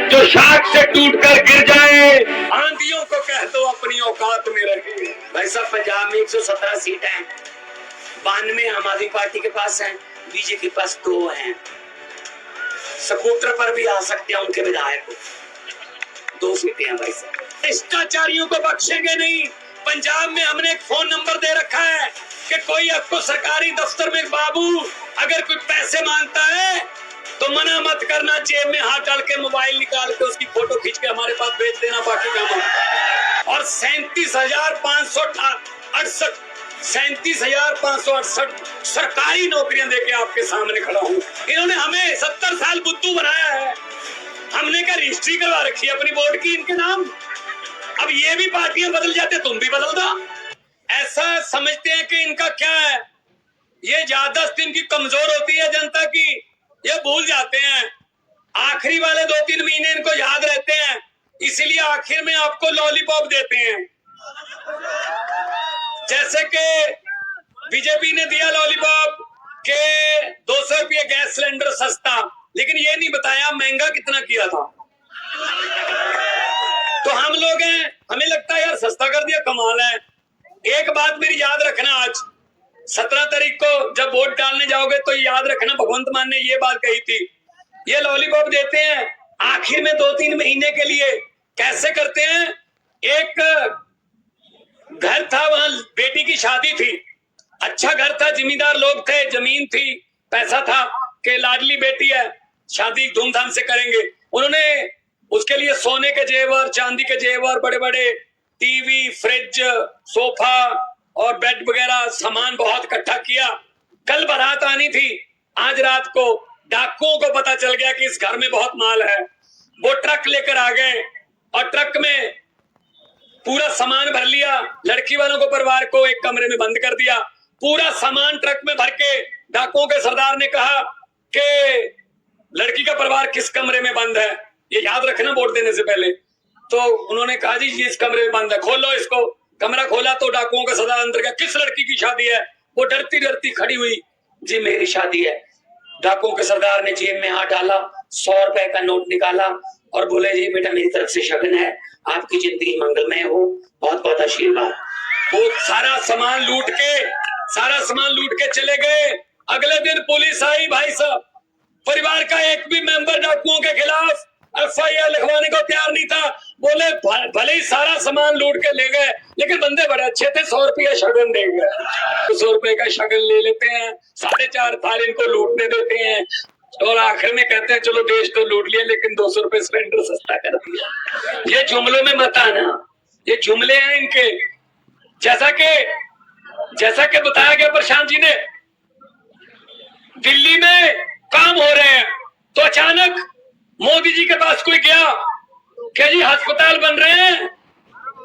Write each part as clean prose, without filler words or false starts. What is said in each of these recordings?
जो शाख से टूटकर गिर जाए, आंधियों को कह दो अपनी औकात में रहे। भाई साहब, पंजाब में 117 सीट हैं, 92 आम आदमी पार्टी के पास हैं, बीजेपी के पास 2 हैं। स्कूटर पर भी आ सकते हैं उनके विधायक, 2 सीटें हैं भाई साहब। भ्रष्टाचारियों को बख्शेंगे नहीं। पंजाब में हमने एक फोन नंबर दे रखा है कि कोई आपको सरकारी दफ्तर में बाबू अगर कोई पैसे मांगता है तो मना मत करना, जेब में हाथ डाल के मोबाइल निकाल के उसकी फोटो खींच के हमारे पास भेज देना, बाकी काम हम। और 37,568 सरकारी नौकरियां देके आपके सामने खड़ा हूं। इन्होंने हमें 70 साल बुद्धू बनाया है। हमने क्या रजिस्ट्री करवा रखी है अपनी वोट की इनके नाम। अब ये भी पार्टियां बदल जाते, तुम भी बदल दो। ऐसा समझते हैं कि इनका क्या है, ये याददाश्त इनकी कमजोर होती है जनता की, ये भूल जाते हैं। आखिरी वाले 2-3 महीने इनको याद रहते हैं, इसीलिए आखिर में आपको लॉलीपॉप देते हैं। जैसे कि बीजेपी ने दिया लॉलीपॉप के 200 रुपये गैस सिलेंडर सस्ता, लेकिन ये नहीं बताया महंगा कितना किया था। तो हम लोग हैं, हमें लगता है यार सस्ता कर दिया, कमाल है। एक बात मेरी याद रखना, आज 17 तारीख को जब वोट डालने जाओगे तो याद रखना, भगवंत मान ने ये बात कही थी। ये लॉलीपॉप देते हैं आखिर में 2-3 महीने के लिए। कैसे करते हैं, एक घर था, वहां बेटी की शादी थी, अच्छा घर था, जिम्मेदार लोग थे, जमीन थी, पैसा था कि लाडली बेटी है, शादी धूमधाम से करेंगे। उन्होंने उसके लिए सोने के जेवर, चांदी के जेवर, बड़े बड़े टीवी, फ्रिज, सोफा और बेड वगैरह सामान बहुत इकट्ठा किया। कल बारात आनी थी, आज रात को डाकुओं को पता चल गया कि इस घर में बहुत माल है। वो ट्रक लेकर आ गए और ट्रक में पूरा सामान भर लिया। लड़की वालों को, परिवार को एक कमरे में बंद कर दिया। पूरा सामान ट्रक में भर के डाकुओं के सरदार ने कहा कि लड़की का परिवार किस कमरे में बंद है, ये याद रखना वोट देने से पहले। तो उन्होंने कहा जी इस कमरे में बंद है, खोलो इसको। कमरा खोला तो डाकुओं का सरदार अंदर गया, किस लड़की की शादी है? वो डरती डरती खड़ी हुई, जी मेरी शादी है। डाकुओं के सरदार ने जेब में हाथ डाला, 100 रुपए का नोट निकाला और बोले जी बेटा मेरी तरफ से शगन है, आपकी जिंदगी मंगलमय हो, बहुत बहुत आशीर्वाद। वो सारा सामान लूट के चले गए। अगले दिन पुलिस आई, भाई साहब परिवार का एक भी मेंबर डाकुओं के खिलाफ FIR लिखवाने को तैयार नहीं था। बोले भले ही सारा सामान लूट के ले गए, लेकिन बंदे बड़े अच्छे थे, 100 रुपया शगन देंगे। 100 रुपए का शगन ले लेते हैं, 4.5 थाल इनको लूटने देते हैं और आखिर में कहते हैं चलो देश तो लूट लिया लेकिन 200 रुपए सिलेंडर सस्ता कर दिया। ये जुमलों में मत आना, ये जुमले हैं इनके। जैसा कि बताया गया प्रशांत जी ने, दिल्ली में काम हो रहे हैं तो अचानक मोदी जी के पास कोई गया कि जी अस्पताल बन रहे हैं,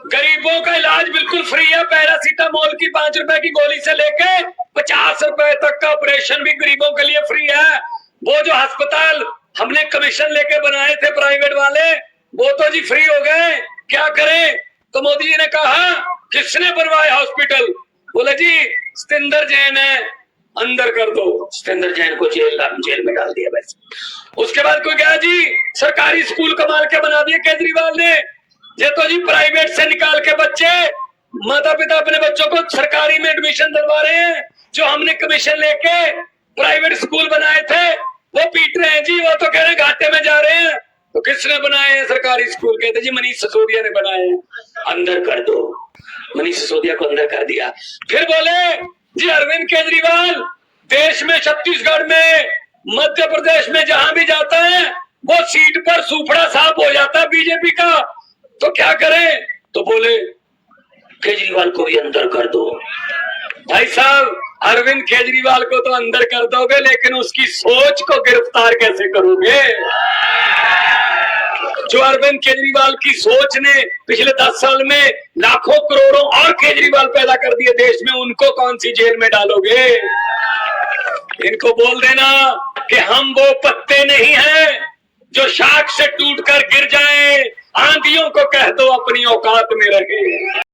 गरीबों का इलाज बिल्कुल फ्री है, पैरासीटामोल की 5 रुपए की गोली से लेके 50 रुपए तक का ऑपरेशन भी गरीबों के लिए फ्री है। वो जो अस्पताल हमने कमीशन लेके बनाए थे प्राइवेट वाले, वो तो जी फ्री हो गए, क्या करें? तो मोदी जी ने कहा किसने बनवाया हॉस्पिटल? बोले जी सतेंद्र जैन है, अंदर कर दो। सतेंद्र जैन को जेल में डाल दिया बस। उसके बाद कोई गया जी सरकारी स्कूल कमाल के बना दिए केजरीवाल ने। ये तो जी प्राइवेट से निकाल के बच्चे, माता पिता अपने बच्चों को सरकारी में एडमिशन दिलवा रहे हैं। जो हमने कमीशन लेके प्राइवेट स्कूल बनाए थे वो पीट रहे हैं जी, वो तो कह रहे हैं घाटे में जा रहे हैं। तो किसने बनाए हैं सरकारी स्कूल? कहते जी मनीष सिसोदिया ने बनाए हैं, अंदर कर दो। मनीष सिसोदिया को अंदर कर दिया। फिर बोले जी अरविंद केजरीवाल देश में, छत्तीसगढ़ में, मध्य प्रदेश में जहां भी जाता है वो सीट पर सूफड़ा साफ हो जाता है बीजेपी का, तो क्या करें? तो बोले केजरीवाल को भी अंदर कर दो। भाई साहब अरविंद केजरीवाल को तो अंदर कर दोगे, लेकिन उसकी सोच को गिरफ्तार कैसे करोगे? जो अरविंद केजरीवाल की सोच ने पिछले 10 साल में लाखों करोड़ों और केजरीवाल पैदा कर दिए देश में, उनको कौन सी जेल में डालोगे? इनको बोल देना कि हम वो पत्ते नहीं हैं जो शाख से टूटकर गिर जाएं, आंधियों को कह दो अपनी औकात में रहे।